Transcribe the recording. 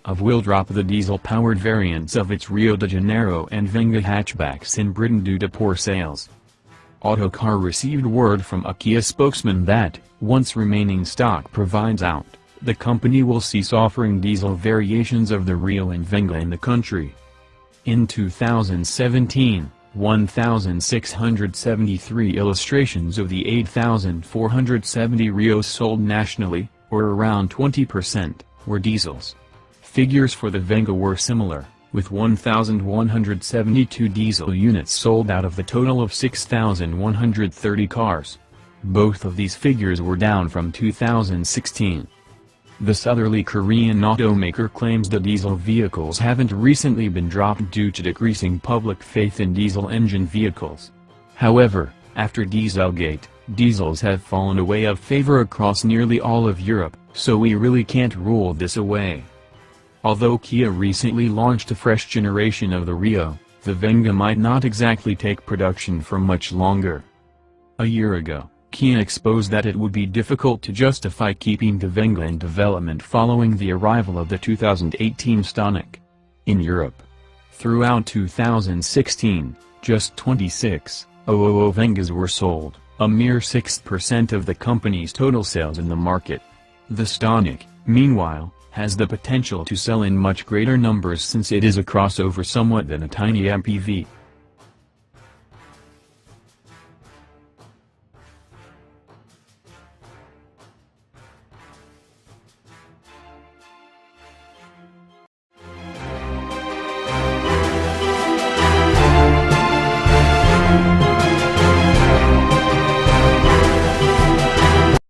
of will drop the diesel-powered variants of its Rio de Janeiro and Venga hatchbacks in Britain due to poor sales. Autocar received word from a Kia spokesman that, once remaining stock provides out, the company will cease offering diesel variations of the Rio and Venga in the country. In 2017, 1,673 illustrations of the 8,470 Rios sold nationally, or around 20%, were diesels. Figures for the Venga were similar, with 1,172 diesel units sold out of the total of 6,130 cars. Both of these figures were down from 2016. The Southerly Korean automaker claims the diesel vehicles haven't recently been dropped due to decreasing public faith in diesel engine vehicles. However, after Dieselgate, diesels have fallen away of favor across nearly all of Europe, so we really can't rule this away. Although Kia recently launched a fresh generation of the Rio, the Venga might not exactly take production for much longer. A year ago, Kia exposed that it would be difficult to justify keeping the Venga in development following the arrival of the 2018 Stonic. In Europe, throughout 2016, just 26,000 Vengas were sold, a mere 6% of the company's total sales in the market. The Stonic, meanwhile, has the potential to sell in much greater numbers since it is a crossover somewhat than a tiny MPV.